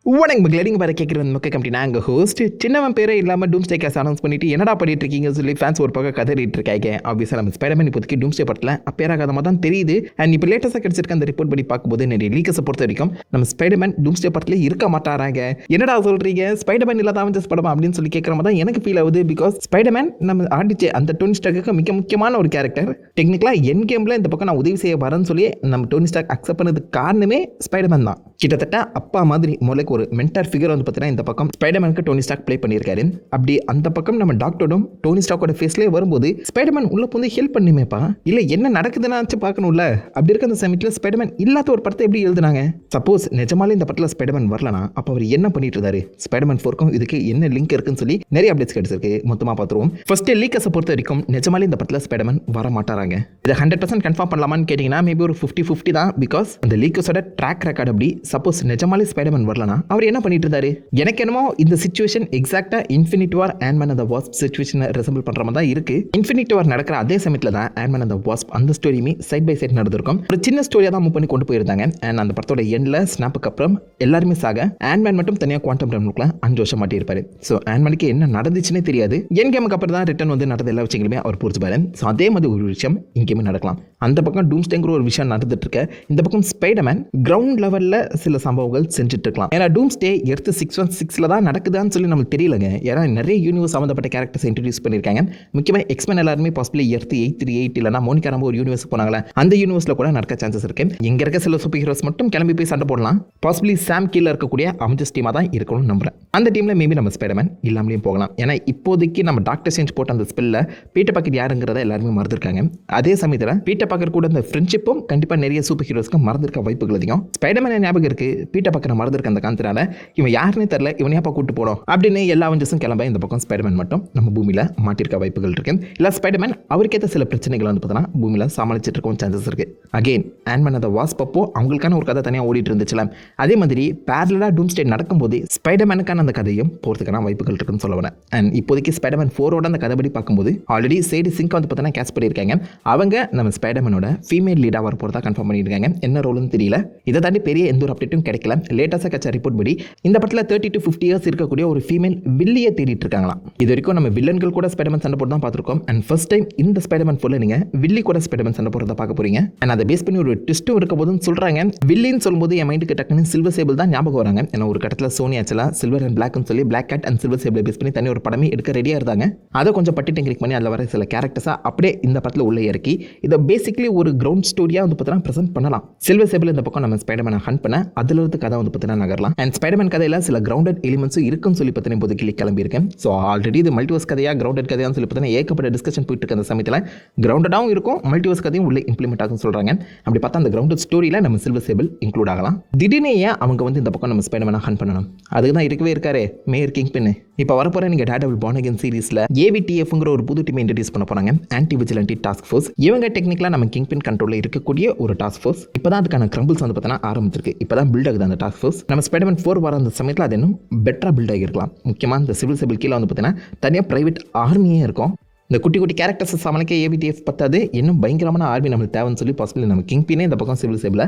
வணக்கம் மக்களே, நீங்கள் வேறு கேட்குறது மக்கள் கம்பெனி. நாங்கள் ஹோஸ்ட் சின்னவன் பேரே இல்லாமல் டூம்ஸ்டே கேஸ் அனௌன்ஸ் பண்ணிட்டு என்னடா பண்ணிட்டு இருக்கீங்கன்னு சொல்லி ஃபேன்ஸ் ஒரு பக்கம் கதறிட்டு இருக்காங்க. ஆப்வியஸாக நம்ம ஸ்பைடர்மேன் இப்போதைக்கு டூம்ஸ்டே படத்தில் அப்பேராகாதமாக தான் தெரியுது. அண்ட் இப்போ லேட்டஸ்ட்டாக கிடச்சிருக்க அந்த ரிப்போர்ட் படி பார்க்கும்போது நிறைய லீக்கஸை பொறுத்த வரைக்கும் நம்ம ஸ்பைடர்மேன் டூம்ஸ்டே படத்தில் இருக்க மாட்டாராங்க. என்னடா சொல்கிறீங்க, ஸ்பைடர்மேன் இல்லாத அவெஞ்சர்ஸ் படம் அப்படின்னு சொல்லி கேட்குற மாதிரி தான் எனக்கு ஃபீல் ஆகுது. பிகாஸ் ஸ்பைடர்மேன் நம்ம ஆடிச்சு அந்த டோனி ஸ்டார்க்கு மிக முக்கியமான ஒரு கேரக்டர். டெக்னிக்கலாக என் கேமில் இந்த பக்கம் நான் உதவி செய்ய வரேன்னு சொல்லி நம்ம டோனி ஸ்டார்க் அக்செப்ட் பண்ணதுக்கு காரணமே ஸ்பைடர்மேன் தான். கிட்டத்தட்ட அப்பா மாதிரி முதலுக்கு ஒரு மென்டார் ஃபிகர் வந்து பார்த்தீங்கன்னா இந்த பக்கம் ஸ்பைடர்மேனுக்கு டோனி ஸ்டார்க் ப்ளே பண்ணியிருக்காரு. அப்படி அந்த பக்கம் நம்ம டாக்டரும் டோனி ஸ்டார்க்கோட ஃபேஸ்லேயே வரும்போது ஸ்பைடர்மேன் உள்ள வந்து ஹெல்ப் பண்ணிமேப்பா, இல்லை என்ன நடக்குதுன்னு பார்க்கணும்ல. அப்படி இருக்க அந்த சமயத்தில் ஸ்பைடர்மேன் இல்லாத ஒரு படத்தை எப்படி எழுதுனாங்க? சப்போஸ் நிஜமாலே இந்த படத்தில் ஸ்பைடர்மேன் வரலனா அப்போ அவர் என்ன பண்ணிட்டு இருந்தாரு? ஸ்பைடர்மேன் 4க்கும் இதுக்கு என்ன லிங்க் இருக்குன்னு சொல்லி நிறைய அப்டேட்ஸ் கிடைச்சிருக்கு. மொத்தமாக பார்த்துருவோம். ஃபர்ஸ்ட் லீக்கஸை பொறுத்த வரைக்கும் நிஜமாலே இந்த படத்தில் ஸ்பைடர்மேன் வர மாட்டாராங்க. இதை 100% கன்ஃபார்ம் பண்ணலாமான்னு கேட்டிங்கன்னா மேபி ஒரு 50-50 தான். பிகாஸ் அந்த லீக்கஸோட ட்ராக் ரெக்கார்ட் அப்படி. சப்போஸ் நிஜமாலே ஸ்பைடர்மேன் வரலனா அவர் என்ன பண்ணிட்டு இருந்தாரு? எனக்கு என்னமோ இந்த சிச்சுவேஷன் எக்ஸாக்டா Infinity War Ant Man and the Wasp சிச்சுவேஷனை ரெசம்பிள் பண்ற மாதிரி தான் இருக்கு. இன்ஃபினிட்டி வார் நடக்கிற அதே சமயத்தில் தான் ஆண்ட்மேன் அண்ட் தி வாஸ்ப் அந்த ஸ்டோரியுமே சைட் பை சைட் நடந்திருக்கும். ஒரு சின்ன ஸ்டோரியா தான் மூவ் பண்ணி கொண்டு போயிருந்தாங்க. அண்ட் அந்த படத்தோட எண்ட்ல ஸ்னாப்புக்கு அப்புறம் எல்லாருமே சாக ஆண்ட்மேன் மட்டும் தனியாக குவாண்டம் ரெம்னுக்குள்ள 5 வருஷம் மாட்டியிருப்பாரு. ஸோ ஆண்ட்மேனுக்கு என்ன நடந்துச்சுன்னே தெரியாது. என் கேமுக்கு அப்புறம் தான் ரிட்டர்ன் வந்து நடந்த எல்லா விஷயங்களுமே அவர் புரிஞ்சுப்பாரு. ஸோ அதே மாதிரி ஒரு விஷயம் இங்கேயுமே நடக்கலாம். அந்த பக்கம் டூம்ஸ்டேங்கிற ஒரு விஷயம் நடந்துட்டு இருக்க, இந்த பக்கம் ஸ்பைடர்மேன் கிரவுண்ட் லெவலில் சில சம்பவங்கள் செஞ்சுட்டு இருக்கலாம். ஏன்னா டூம்ஸ்டே எர்த் 616 தான் நடக்குதான்னு சொல்லி நமக்கு தெரியலங்க. ஏன்னா நிறைய யூனிவர்ஸ் சம்மந்தப்பட்ட கேரக்டர்ஸ் இன்ட்ரடியூஸ் பண்ணியிருக்காங்க. முக்கியமாக எக்ஸ்மேன் எல்லாருமே பாசிபிளி எர்த் 838 இல்லைனா மோனிகா ராம்போ ஒரு யூனிவர்ஸ் போனாங்களே, அந்த யூனிவர்ஸில் கூட நடக்க சான்சஸ் இருக்கு. இங்கே இருக்க சில சூப்பர் ஹீரோஸ் மட்டும் கிளம்பி போய் சண்டை போடலாம். பாசிபிளி சாம் கீழே இருக்கக்கூடிய அவெஞ்சர்ஸ் டீமாக தான் இருக்கணும்னு நம்புறேன். அந்த டீமில் மேபி நம்ம ஸ்பைடர்மேன் இல்லாமலேயும் போகலாம். ஏன்னா இப்போதைக்கு நம்ம டாக்டர் ஸ்ட்ரேஞ்ச் போட்ட அந்த ஸ்பெல்ல பீட்டர் பாக்கெட் யாருங்கிறத எல்லாருமே மறந்துருக்காங்க. அதே சமயத்தில் பீட்டர் பாக்கெட் கூட இந்த ஃப்ரெண்ட்ஷிப்பும் கண்டிப்பாக நிறைய சூப்பர் ஹீரோஸ்க்கு மறந்துருக்க வாய்ப்புகள் அதிகம். ஸ்பைடர்மேன் ஞாபகம் இருக்கு, பீட்டர் பாக்கெட் மறந்துருக்க அந்த காரணத்தினால இவன் யாருன்னே தெரியல, இவனையாப்பா கூட்டு போடும் அப்படின்னு எல்லா அவெஞ்சர்ஸும் கிளம்ப இந்த பக்கம் ஸ்பைடர்மேன் மட்டும் நம்ம பூமியில் மாட்டிருக்க வாய்ப்புகள் இருக்கு. இல்லை ஸ்பைடர்மேன் அவருக்கேற்ற சில பிரச்சனைகள் வந்து பார்த்தீங்கன்னா பூமியில் சமாளிச்சுட்டு இருக்கவும் சான்சஸ் இருக்கு. அகெயின் ஆண்ட்மேன் அந்த வாஸ்ப் அப்போ அவங்களுக்கான ஒரு கதை தனியாக ஓடிட்டு இருந்துச்சுல, அதே மாதிரி பேரலா டூம்ஸ்டே நடக்கும்போது ஸ்பைடர்மேனுக்கான அந்த கதையும் போகிறதுக்கான வாய்ப்புகள் இருக்குன்னு சொல்ல வரேன். அண்ட் இப்போதைக்கு ஸ்பைடர்மேன் 4ஓட அந்த கதைப்படி பார்க்கும்போது ஆல்ரெடி சேடி சிங்க் வந்து பார்த்தீங்கன்னா கேஸ் பண்ணியிருக்காங்க. அவங்க நம்ம ஸ்பைடர்மேனோட ஃபீமேல் லீடாக வர போகிறதா கன்ஃபார்ம் பண்ணியிருக்காங்க. என்ன ரோல்னு தெரியல. இதை தாண்டி பெரிய எந்த ஒரு அப்டேட்டும் கிடைக்கல. லேட்டஸ்டாக கட்ச ரிப்போர்ட் படி இந்த படத்தில் 30 to 50 இயர்ஸ் இருக்கக்கூடிய ஒரு ஃபீமேல் வில்லியை தேடிட்டு இருக்காங்களாம். இது வரைக்கும் நம்ம வில்லன்கள் கூட ஸ்பைடர்மேன் சண்டை போட்டு தான் பார்த்துருக்கோம். அண்ட் ஃபர்ஸ்ட் டைம் இந்த ஸ்பைடர்மேன் 4ல நீங்க வில்லி கூட ஸ்பைடர்மேன் சண்டை போடுறத பார்க்க போறீங்க. அண்ட் அதை பேஸ் பண்ணி ஒரு ட்விஸ்ட்டும் இருக்க போதுன்னு சொல்றாங்க. வில்லின்னு சொல்லும்போது என் மைண்டுக்கு டக்குன்னு சில்வர் சேபிள் தான் ஞாபகம் வராங்க. ஏன்னா ஒரு கட்டத்தில் சோனி ஆக்சுவலா சில்வர் அண்ட் பிளாக்னு சொல்லி பிளாக் கேட் அண்ட் சில்வர் சேபிளை பேஸ் பண்ணி தனி ஒரு படமே எடுக்க ரெடியாக இருந்தாங்க. அதை கொஞ்சம் பட்டி டெக்னிக் பண்ணி அதில் வர சில கேரக்டர்ஸாக அப்படியே இந்த படத்தில் உள்ள இறக்கி இதை பேசிக்கலி ஒரு கிரவுண்ட் ஸ்டோரியாக வந்து பார்த்தீங்கன்னா ப்ரெசென்ட் பண்ணலாம். சில்வர் சேபிள் இந்த பக்கம் நம்ம ஸ்பைடர்மேனை ஹண்ட் பண்ண அதில் இருந்து கதை வந்து பார்த்தீங்கன்னா நகரலாம். அண்ட் ஸ்பைடர்மேன் கதையில் சில கிரவுண்டட் எலிமெண்ட்ஸும் இருக்குன்னு சொல்லி பார்த்தீங்கன்னா இப்போது கிளம்பியிருக்கேன். ஸோ ஆல்ரெடி இது மல்டிவர்ஸ் கதையா கிரவுண்டட் கதையான்னு சொல்லி பார்த்தீங்கன்னா ஏகப்பட்ட டிஸ்கஷன் போயிட்டு இருக்க அந்த சமயத்தில் கிரவுண்டடாகவும் இருக்கும், மல்டிவர்ஸ் கதையும் உள்ள இம்ப்ளிமெண்ட் ஆகும் சொல்கிறாங்க. அப்படி பார்த்தா அந்த கிரவுண்டட் ஸ்டோரியில் நம்ம சில்வர் சேபிள் இன்க்ளூட் ஆகலாம். திடீர்னு ஏன் அவங்க வந்து இந்த பக்கம் நம்ம ஸ்பைடர்மேனை ஹண்ட் பண்ணணும்? அதுக்கு தான் இருக்கவே இருக்காரு மேயர் கிங் பின்னு. இப்போ வரப்போகிற நீங்கள் டேர்டெவில் பார்ன் அகெயின் சீரிஸில் AVTFங்கிற ஒரு புது டீமை இன்ட்ரடியூஸ் பண்ண போகிறாங்க. Anti vigilante task force. இவங்க டெக்னிக்கலாக நம்ம கிங் பின் கண்ட்ரோலில் இருக்கக்கூடிய ஒரு டாஸ்க் ஃபோர்ஸ். இப்போ தான் அதுக்கான கிரம்பிள்ஸ் வந்து பார்த்தீங்கன்னா ஆரம்பிச்சிருக்கு. இப்போ தான் பில்ட் ஆகுது அந்த டாஸ்க் ஃபோர்ஸ். நம்ம ஸ்பைடர்மேன் 4 வர அந்த சமயத்தில் அது இன்னும் பெட்டராக பில்ட் ஆகிருக்கலாம். முக்கியமாக இந்த சிவில் சேபிள் கீழே வந்து பார்த்தீங்கன்னா தனியாக ப்ரைவேட் ஆர்மியே இருக்கும். இந்த குட்டி குட்டி கேரக்டர்ஸ் சமாளிக்க AVTF பத்தாது, இன்னும் பயங்கரமான ஆர்மி நம்மளுக்கு தேவைன்னு சொல்லி பாசிபிள் நம்ம கிங் பின்னே இந்த பக்கம் சிவில் சேபில்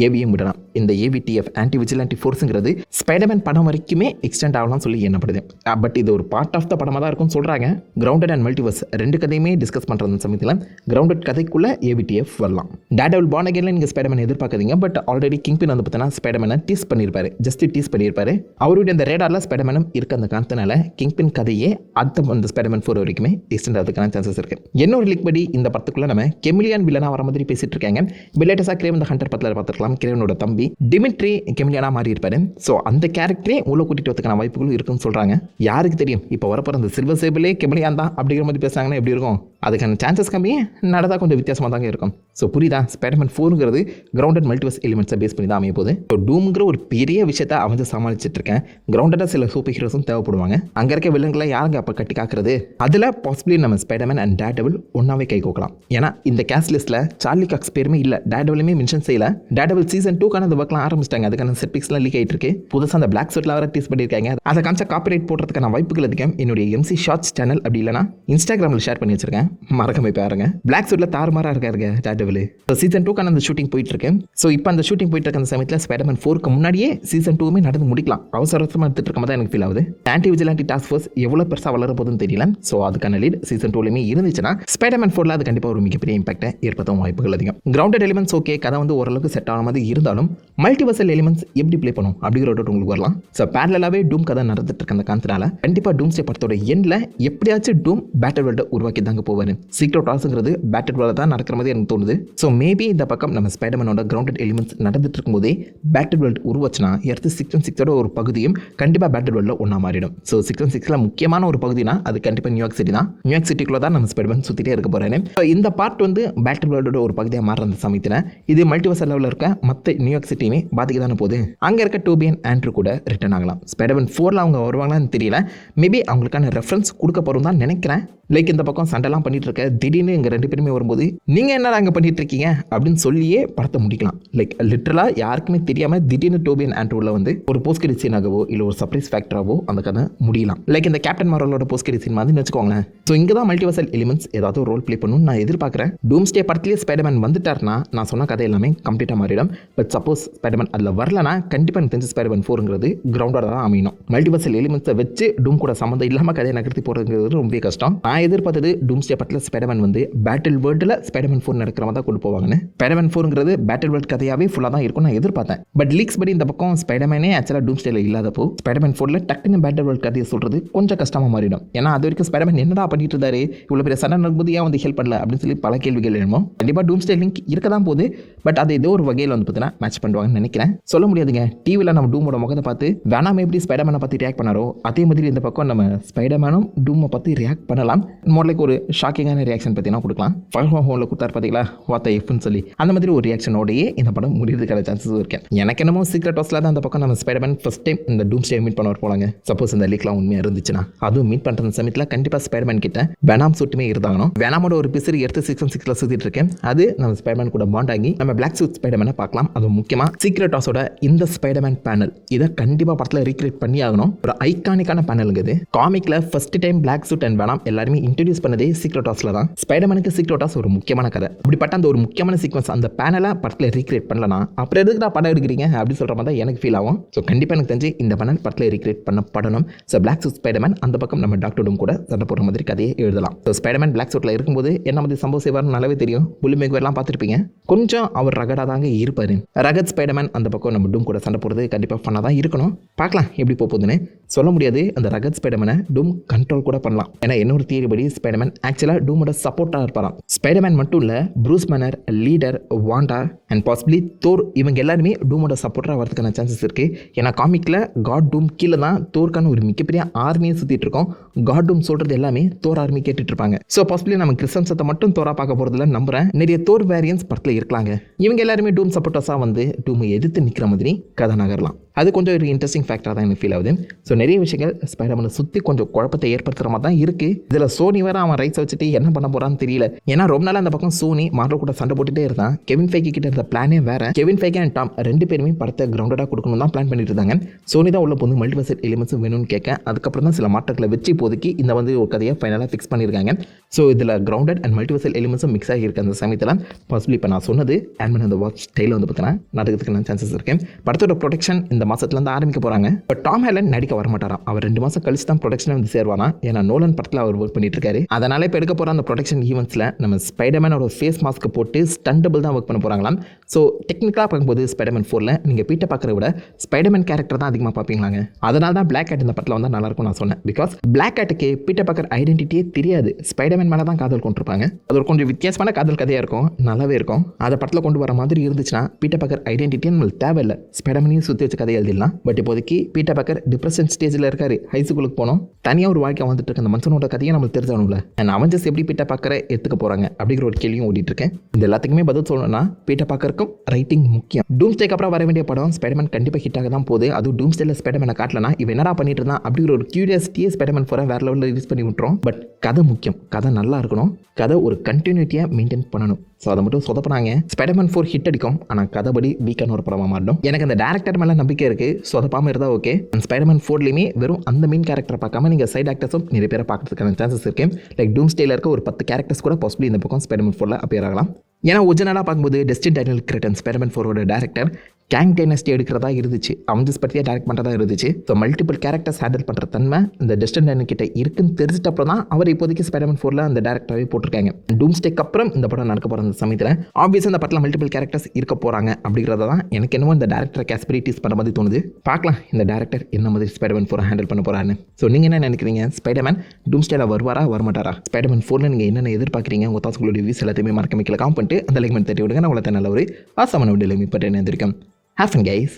ஏவியும் விடலாம். இந்த AVTF ஆன்டி விஜிலன்டி ஃபோர்ஸுங்கிறது ஸ்பைடர்மேன் படம் வரைக்குமே எக்ஸ்டெண்ட் ஆகலாம்னு சொல்லி எண்ணப்படுது. பட் இது ஒரு பார்ட் ஆஃப் த படமாக தான் இருக்கும்னு சொல்கிறாங்க. கிரவுண்டட் அண்ட் மல்டிவர்ஸ் ரெண்டு கதையுமே டிஸ்கஸ் பண்ணுற சமயத்தில் கிரவுண்டட் கதைக்குள்ளே AVTF வரலாம். டேர்டெவில் பார்ன் அகெயின்ல நீங்கள் ஸ்பைடர்மேன் எதிர்பார்க்குறீங்க. பட் ஆல்ரெடி கிங் பின் வந்து பார்த்தீங்கன்னா ஸ்பைடர்மேனை டீஸ் பண்ணியிருப்பாரு, ஜஸ்ட் டீஸ் பண்ணியிருப்பாரு. அவருடைய அந்த ரேடாரில் ஸ்பைடர்மேனும் இருக்க அந்த காரணத்தினால கிங் பின் கதையே அந்த ஸ்பைடர்மேன் 4 வரைக்குமே எக்ஸ்டெண்ட் சான்சஸ் இருக்கு. இன்னொரு லீக் படி இந்த படத்துக்குள்ள நம்ம கெமிலியன் வில்லனா வர மாதிரி பேசிட்டு இருக்காங்க. பிலேட்டஸா கிரேவன் தி ஹண்டர் படத்துல பார்த்துக்கலாம். கிரேவனோட தம்பி டிமிட்ரி கெமிலியனா மாறி இருப்பாரு. ஸோ அந்த கேரக்டரே உள்ள கூட்டிட்டு வரதுக்கான வாய்ப்புகளும் இருக்குன்னு சொல்றாங்க. யாருக்கு தெரியும், இப்போ வரப்போற அந்த சில்வர் சேபிளே கெமிலியன் தான் அப்படிங்கிற மாதிரி பேசுறாங்கன்னா எப்படி இருக்கும்? அதுக்கான சான்சஸ் கம்மியே, நடந்தா கொஞ்சம் வித்தியாசமாக தாங்க இருக்கும். ஸோ புரியுதா, ஸ்பைடர்மேன் 4ங்கிறது கிரவுண்டட் மல்டிவர்ஸ் எலிமெண்ட்ஸை பேஸ் பண்ணி தான் அமைய போகுது. ஸோ டூம்ங்கிற ஒரு பெரிய விஷயத்தை அவன் சமாளிச்சுட்டு இருக்கேன். கிரவுண்டடாக சில சூப்பர் ஹீரோஸும் தேவைப்படுவாங்க. அங்கே இருக்க வில்லன்களை யாருங்க அப்போ கட்டி காக்குறது? அதில் பாசிபிளி நம்ம ஸ்பைடர்மேன் அண்ட் டேர்டெவில் ஒன்னாவே கை கோக்கலாம். ஏன்னா இந்த கேஸ் லிஸ்ட்டில் சார்லி காக்ஸ் பேருமே இல்லை, டேர்டெவிலுமே மென்ஷன் செய்யல. டேர்டெவில் சீசன் 2க்கான அந்த ஒர்க்லாம் ஆரம்பிச்சிட்டாங்க. அதுக்கான செட் பிக்ஸ்லாம் லீக் ஆகிட்டு இருக்கு. புதுசாக அந்த பிளாக் ஸ்வெட்ல வர டீஸ் பண்ணியிருக்காங்க. அதை காமிச்சா காப்பிரைட் போடுறதுக்கான வாய்ப்புகள் அதிகம். என்னுடைய MC ஷார்ட்ஸ் சேனல் அப்படி இல்லைனா இன்ஸ்டாகிராமில் ஷேர் பண்ணி வச்சிருக்கேன். மறக்காம பாருங்க. பிளாக் சூட்ல தாறுமாறா இருக்காருங்க டேர்டெவில். சீசன் 2க்கான அந்த ஷூட்டிங் போயிட்டு இருக்கு. ஸோ இப்போ அந்த ஷூட்டிங் போயிட்டு இருக்க அந்த சமயத்தில் ஸ்பைடர்மேன் 4க்கு முன்னாடியே சீசன் 2மே நடந்து முடிக்கலாம். அவசரமாக எடுத்துட்டு இருக்க மாதிரி தான் எனக்கு ஃபீல் ஆகுது. ஆன்டி விஜிலாண்டி டாஸ்க் ஃபோர்ஸ் எவ்வளோ பெருசாக வளர போதுன்னு தெரியல. ஸோ அதுக்கான லீட் சீசன் 2லையுமே இருந்துச்சுன்னா ஸ்பைடர்மேன் 4ல அது கண்டிப்பாக ஒரு மிகப்பெரிய இம்பாக்டை ஏற்படுத்தும் வாய்ப்புகள் அதிகம். கிரவுண்டட் எலிமெண்ட்ஸ் ஓகே, கதை வந்து ஓரளவுக்கு செட் ஆன மாதிரி இருந்தாலும் மல்டிவர்சல் எலிமெண்ட்ஸ் எப்படி ப்ளே பண்ணும் அப்படிங்கிற ஒரு உங்களுக்கு வரலாம். ஸோ பேரலாகவே டூம் கதை நடந்துட்டு இருக்க அந்த காரணத்தினால கண்டிப்பாக டூம்ஸ்டே படத்தோட எண்ட்ல எப்படியாச்சும் டூம் பேட்டில் வேர்ல்டை உருவாக்கி தாங்க போவார். சீக்ரெட் டாஸ்ங்கிறது பேட்டில் வேர்ல்டு தான் நடக்கிற மாதிரி எனக்கு தோணுது. ஸோ மேபி இந்த பக்கம் நம்ம ஸ்பைடர்மேனோட கிரவுண்டட் எலிமெண்ட்ஸ் நடந்துட்டு இருக்கும்போதே பேட்டில் வேர்ல்டு உருவாச்சுன்னா அடுத்து 616 ஒரு பகுதியும் கண்டிப்பாக பேட்டில் வேர்ல்டில் ஒன்றா மாறிடும். ஸோ 616 முக்கியமான ஒரு பகுதினா அது கண்டிப்பாக நியூயார்க் சிட்டி தான். நியூயார்க் சிட்டிக்குள்ள தான் நம்ம ஸ்பைடர்மேன் சுற்றிட்டே இருக்க போகிறாரு. ஸோ இந்த பார்ட் வந்து பேட்டில் வேர்ல்டோட ஒரு பகுதியாக மாறுற அந்த சமயத்தில் இது மல்டிவர்சல் லெவலில் இருக்க மற்ற நியூயார்க் சிட்டியுமே பாதிக்க தானே போகுது. அங்கே இருக்க டோபி அண்ட் ஆண்ட்ரூ கூட ரிட்டர்ன் ஆகலாம். ஸ்பைடர்மேன் 4ல அவங்க வருவாங்களான்னு தெரியல. மேபி அவங்களுக்கான ரெஃபரன்ஸ் கொடுக்க போகிறோம் தான் நினைக்கிறேன். லைக் இந்த பக்கம் சண்டைலாம் பண்ணிட்டு இருக்க திடீர்னு இங்கே 2 பேருமே வரும்போது நீங்கள் என்ன அங்கே பண்ணிட்டு இருக்கீங்க அப்படின்னு சொல்லியே படத்தை முடிக்கலாம். லைக் லிட்டரலாக யாருக்குமே தெரியாமல் திடீர்னு டோபி அண்ட் ஆண்ட்ரூவில் வந்து ஒரு போஸ்ட் கிரெடிட் சீனாகவோ இல்லை ஒரு சர்ப்ரைஸ் ஃபேக்டராகவோ அந்த கதை முடியலாம். லைக் இந்த கேப்டன் மார்வலோட போஸ்ட் கிரெடிட் சீன் மாதிரி வச்சுக்கோங்களேன். ஸோ இங்கே தான் மல்டிவர்சல் எலிமெண்ட்ஸ் ஏதாவது ஒரு ரோல் ப்ளே பண்ணணும்னு நான் எதிர்பார்க்குறேன். டூம்ஸ்டே படத்துலேயே ஸ்பைடர்மேன் வந்துட்டார்னா நான் சொன்ன கதை எல்லாமே கம்ப்ளீட்டாக மாறிடும். பட் சப்போஸ் ஸ்பைடர்மேன் அதில் வரலனா கண்டிப்பாக எனக்கு தெரிஞ்ச ஸ்பைடர்மேன் 4ங்கிறது கிரவுண்டோட தான் அமையணும். மல்டிவர்சல் எலிமெண்ட்ஸை வச்சு டூம் கூட சம்மந்தம் இல்லாமல் கதையை நகர்த்தி போகிறதுங்கிறது ரொம்ப கஷ்டம். நான் எதிர்பார்த்தது டூம்ஸ்டே படத்தில் ஸ்பைடர்மேன் வந்து பேட்டில் வேர்ல்டில் ஸ்பைடர்மேன் 4 நடக்கிற மாதிரி தான் கொண்டு போவாங்கன்னு. ஸ்பைடர்மேன் 4ங்கிறது பேட்டில் வேர்ல்ட் கதையாகவே ஃபுல்லாக தான் இருக்கும் நான் எதிர்பார்த்தேன். பட் லீக்ஸ் படி இந்த பக்கம் ஸ்பைடர்மேனே ஆக்சுவலாக டூம்ஸ்டேல இல்லாதப்போ ஸ்பைடர்மேன் 4ல டக்குன்னு பேட்டில் வேர்ல்ட் கதையை சொல்கிறது கொஞ்சம் கஷ்டமாக மாறிடும். ஏன்னா அது வரைக்கும் ஸ்பைடர்மேன் என்னடா பண்ணிட்டு இருந்தாரு, இவ்வளோ பெரிய சண்டை நடக்கும்போது ஏன் வந்து ஹெல்ப் பண்ணல அப்படின்னு சொல்லி பல கேள்விகள் எழுமோ. கண்டிப்பாக டூம்ஸ்டே லிங்க் இருக்க தான் போகுது. பட் அது ஏதோ ஒரு வகையில் வந்து பார்த்தீங்கன்னா மேட்ச் பண்ணுவாங்கன்னு நினைக்கிறேன். சொல்ல முடியாதுங்க. டிவியில் நம்ம டூமோட முகத்தை பார்த்து வேணாம் எப்படி ஸ்பைடர்மேனை பற்றி ரியாக்ட் பண்ணாரோ அதே மாதிரி இந்த பக்கம் நம்ம ஸ்பைடர்மேனும் டூமை பற்றி ரியாக்ட் பண்ணலாம். மோர் லைக் ஒரு ஷாக்கிங்கான ரியாக்ஷன் பார்த்தீங்கன்னா கொடுக்கலாம். ஃபைவ் ஹோமில் கொடுத்தாரு பார்த்தீங்களா வாத்த எஃப்னு சொல்லி அந்த மாதிரி ஒரு ரியாக்ஷனோடையே இந்த படம் முடியறதுக்கான சான்சஸ் இருக்கேன். எனக்கு என்னமோ சீக்ரெட் ஹவுஸில் தான் அந்த பக்கம் நம்ம ஸ்பைடர்மேன் ஃபர்ஸ்ட் டைம் இந்த டூம்ஸ்டே மீட் பண்ண போலாங்க. சப்போஸ் இந்த லீக்லாம் உண்மையாக இருந்துச்சுன்னா அதுவும் மீட் பண்ணுற சமயத்தில் கண்டிப்பாக ஸ்பைடர்மேன் கிட்ட வேனாம் சூட்டுமே இருந்தாங்கணும். வேனாமோட ஒரு பிசிறு எடுத்து 616ல சுற்றிட்டு இருக்கேன். அது நம்ம ஸ்பைடர்மேன் கூட பாண்ட் ஆகி நம்ம பிளாக் சூட் ஸ்பைடர்மேனை பார்க்கலாம். அதுவும் முக்கியமாக சீக்ரெட் ஹவுஸோட இந்த ஸ்பைடர்மேன் பேனல் இதை கண்டிப்பாக படத்தில் ரீக்ரியேட் பண்ணி ஆகணும். ஒரு ஐகானிக்கான பேனலுங்கிறது காமிக்ல first time black suit and Venom எல்லாருமே இன்ட்ரடியூஸ் பண்ணதே சீக்ரெட் ஹவுஸ்ல தான். ஸ்பைடர்மேனுக்கு சீக்ரெட் ஹவுஸ் ஒரு முக்கியமான கதை. அப்படிப்பட்ட அந்த ஒரு முக்கியமான சீக்வன்ஸ் அந்த பேனலை படத்தில் ரீக்ரியேட் பண்ணலனா அப்புறம் எதுக்கு படம் எடுக்கிறீங்க அப்படின்னு சொல்கிற மாதிரி தான் எனக்கு ஃபீல் ஆகும். ஸோ கண்டிப்பாக எனக்கு தெரிஞ்சு இந்த பேனல் படத்தில் ரீக்ரியேட் பண்ணப்படணும். ஸோ பிளாக் சூட் ஸ்பைடர்மேன் அந்த பக்கம் நம்ம டாக்டர் டூம் கூட சண்டை போடுற மாதிரி கதையை எழுதலாம். ஸோ ஸ்பைடர்மேன் பிளாக் சூட்டில் இருக்கும்போது என்ன மாதிரி சம்பவம் செய்வார்னு நல்லாவே தெரியும். புல்லிமேகர்லாம் பார்த்துருப்பீங்க. கொஞ்சம் அவர் ரகடாக தாங்க இருப்பார். ரகத் ஸ்பைடர்மேன் அந்த பக்கம் நம்ம டூம் கூட சண்டை போடுறது கண்டிப்பாக ஃபன்னாக தான் இருக்கணும். பார்க்கலாம் எப்படி போகுதுன்னு சொல்ல முடியாது. அந்த ரகத் ஸ்பைடர்மேனை டூம் கண்ட்ரோல் கூட பண்ணலாம். ஏன்னா என்னொரு தியரி படி ஸ்பைடர்மேன் ஆக்சுவலாக டூமோட சப்போர்ட்டாக இருப்பாராம். ஸ்பைடர்மேன் மட்டும் இல்லை, Bruce Banner, leader, Wanda and possibly Thor இவங்க எல்லாருமே டூமோட சப்போர்ட்டராக வரதுக்கான சான்சஸ் இருக்குது. ஏன்னா காமிக்கில் காட் டூம் கீழே தான் தோர்க்கான ஒரு மிகப்பெரிய ஆர்மியை சுற்றிட்டு இருக்கோம். காட் டூம் சொல்கிறது எல்லாமே தோர் ஆர்மி கேட்டுட்டு இருப்பாங்க. ஸோ பாசிபிளி நம்ம கிறிஸ்டன்ஸத்தை மட்டும் தோரா பார்க்க போகிறதுல நம்புகிறேன். நிறைய தோர் வேரியன்ஸ் படத்தில் இருக்கலாங்க. இவங்க எல்லாருமே டூம் சப்போர்ட்டர்ஸாக வந்து டூமை எதிர்த்து நிற்கிற மாதிரி கதை நகரலாம். அது கொஞ்சம் ஒரு இன்ட்ரெஸ்டிங் ஃபேக்டராக தான் எனக்கு ஃபீல் ஆகுது. ஸோ நிறைய விஷயங்கள் ஸ்பைடர்மேனை சுற்றி கொஞ்சம் குழப்பத்தை ஏற்படுத்துகிற மாதிரி தான் இருக்குது. இதில் சோனி வேறு அவன் ரைட்ஸ் வச்சுட்டு என்ன பண்ண போகிறான்னு தெரியல. ஏன்னா ரொம்ப நாள் அந்த பக்கம் சோனி மார்வல் கூட சண்டை போட்டுட்டே இருந்தான். கெவின் ஃபைகி கிட்ட இருந்த பிளானே வேறு. கெவின் ஃபைகி அண்ட் டாம் 2 பேருமே படத்தை கிரவுண்டடாக கொடுக்கணும் தான் பிளான் பண்ணிட்டு இருந்தாங்க. சோனி தான் உள்ள போது மல்டிவர்சல் எலிமெண்ட்ஸும் வேணும்னு கேட்க அதுக்கப்புறம் தான் சில மாற்றங்களை வச்சு இப்போதைக்கு இந்த வந்து ஒரு கதையை ஃபைனலாக ஃபிக்ஸ் பண்ணியிருக்காங்க. ஸோ இதில் கிரவுண்டட் அண்ட் மல்டிவர்சல் எலிமெண்ட்ஸும் மிக்ஸ் ஆகியிருக்க அந்த சமயத்தில் பாசிபிளி இப்போ நான் சொன்னது ஆண்ட்மேன் அந்த வாட்ச் ஸ்டைலில் வந்து பார்த்தீங்கன்னா நடக்கிறதுக்கான சான்சஸ் இருக்குது. படத்தோட ப்ரொடக்ஷன் இந்த மாதத்துலேருந்து ஆரம்பிக்க போகிறாங்க. பட் டாம் ஹாலண்ட் நடிக்க வரமாட்டாராம். அவர் 2 மாதம் கழிச்சு தான் ப்ரொடக்ஷனை வந்து சேருவானா. ஏன்னா நோலன் படத்தில் அவர் ஒர்க் பண்ணிட்டு இருக்காரு. அதனால இப்போ எடுக்க போகிற அந்த ப்ரொடக்ஷன் ஈவெண்ட்ஸில் நம்ம ஸ்பைடர்மேனோட ஃபேஸ் மாஸ்க்கு போட்டு ஸ்டண்டபிள் தான் ஒர்க் பண்ண போகிறாங்களாம். ஸோ டெக்னிக்கலாக பார்க்கும்போது ஸ்பைடர்மேன் 4ல நீங்கள் பீட்டர் பார்க்குறத விட ஸ்பைடர்மேன் கேரக்டர் தான் அதிகமாக பார்ப்பீங்களாங்க. அதனால தான் பிளாக் கேட் இந்த படத்தில் வந்து நல்லாயிருக்கும் நான் சொன்னேன். பிகாஸ் பிளாக் கேட்டுக்கு பீட்டர் பார்க்கர் ஐடென்டிட்டியே தெரியாது. ஸ்பைடர்மேன் மேலே தான் காதல் கொண்டிருப்பாங்க. அது ஒரு கொஞ்சம் வித்தியாசமான காதல் கதையாக இருக்கும். நல்லாவே இருக்கும். அதை படத்தில் கொண்டு வர மாதிரி இருந்துச்சுன்னா பீட்டர் பார்க்கர் ஐடென்டிட்டியே நம்மளுக்கு தேவையில்லை. ஸ்பைடர்மேனையும் சுற்றி வச்ச கதை எழுதிடலாம். பட் இப்போதைக்கு பீட்டர் பார்க்கர் டிப்ரெஷன் ஸ்டேஜில் இருக்காரு. ஹை ஸ்கூலுக்கு போனோம். தனியாக ஒரு வாழ்க்கை வந்துட்டு இருக்க அந்த மனுஷனோட கதையை நம்மளுக்கு தெரிஞ்சானும்ல. அண்ட் அவஞ்சஸ் எப்படி பீட்டர் பார்க்கரை எடுத்துக்க போகிறாங்க அப்படிங்கிற ஒரு கேள்வியும் ஓடிட்டு இருக்கேன். இந்த எல்லாத்துக்குமே பதில் சொல்லணும்னா பீட்டர் பார்க்கருக்கும் ரைட்டிங் முக்கியம். டூம்ஸ்டேக்கு அப்புறம் வர வேண்டிய படம் ஸ்பைடர்மேன் கண்டிப்பாக ஹிட் ஆக தான் போகுது. அதுவும் டூம்ஸ்டேல ஸ்பைடர்மேனை காட்டலனா இவன் என்னடா பண்ணிட்டு இருந்தான் அப்படிங்கிற ஒரு கியூரியாசிட்டியே ஸ்பைடர்மேன் 4 வேற லெவலில் ரிலீஸ் பண்ணி விட்டுறோம். பட் கதை முக்கியம். கதை நல்லா இருக்கணும். கதை ஒரு கண்டினியூட்டியாக மெயின்டைன் பண்ணணும். ஸோ அதை மட்டும் சொதப்பினாங்க. ஸ்பைடர்மேன் 4 ஹிட் அடிக்கும், ஆனால் கதைப்படி வீக்கான ஒரு படமாக மாட்டோம். எனக்கு அந்த டேரக்டர் மேலே நம்பிக்கை இருக்குது, சொதப்பாமல் இருந்தால் ஓகே. ஸ்பைடர்மேன் 4லையுமே வெறும் அந்த மெயின் கேரக்டரை பார்க்காம நீங்கள் சைட் ஆக்டர்ஸும் நிறைய பேரை பார்க்கறதுக்கான சான்சஸ் இருக்குது. லைக் டூம்ஸ்டேல இருக்க ஒரு 10 கேரக்டர்ஸ் கூட பாசிபிளி இந்த பக்கம் ஸ்பைடர்மேன் 4ல அப்பியர் ஆகலாம். ஏன்னா ஒரிஜினலாக பார்க்கும்போது டெஸ்டின் டேனியல் கிரேட்டன் ஸ்பைடர்மேன் 4ஓட டேரக்டர் கேங் டைனஸ்டி எடுக்கிறதா இருந்துச்சு, அவன்ஸ் பற்றியே டேரக்ட் பண்ணுறதா இருந்துச்சு. ஸோ மல்டிபிள் கேரக்டர்ஸ் ஹேண்டில் பண்ணுற தன்மை இந்த டெஸ்டின் டேனியல் கிட்ட இருக்குன்னு தெரிஞ்சிட்டப்பறம் தான் அவர் இப்போதைக்கு ஸ்பைடர்மேன் 4ல அந்த டேரக்டராகவே போட்டிருக்காங்க. டூம்ஸ்டேக்கு அப்புறம் இந்த படம் நடக்க போகிற அந்த சமயத்தில் ஆப்வியஸாக இந்த படத்தில் மல்டிபிள் கேரக்டர்ஸ் இருக்க போகிறாங்க அப்படிங்கிறத தான் எனக்கு என்னமோ இந்த டேரக்டரை கேஸ்பிரிட்டிஸ் பண்ண மாதிரி தோணுது. பார்க்கலாம் இந்த டேரக்டர் என்ன மாதிரி ஸ்பைடர்மேன் 4 ஹேண்டில் பண்ண போகிறான்னு. ஸோ நீங்கள் என்ன நினைக்கிறீங்க? ஸ்பைடர்மேன் டூம்ஸ்டேல வருவாரா வரமாட்டாரா? ஸ்பைடர்மேன் 4ல நீங்கள் என்னென்ன எதிர்பார்க்குறீங்க? உங்கள் தாட்ஸ்களுடைய வியூஸ் எல்லாத்தையுமே மறக்க வைக்கல காம் பண்ணிட்டு அந்த லைக் தட்டி விடுங்க. நான் உங்களை நல்ல ஒரு ஆசமான வீடியோவில் மீட் பண்ணிட்டு இருக்கேன். Have fun guys.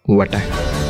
What a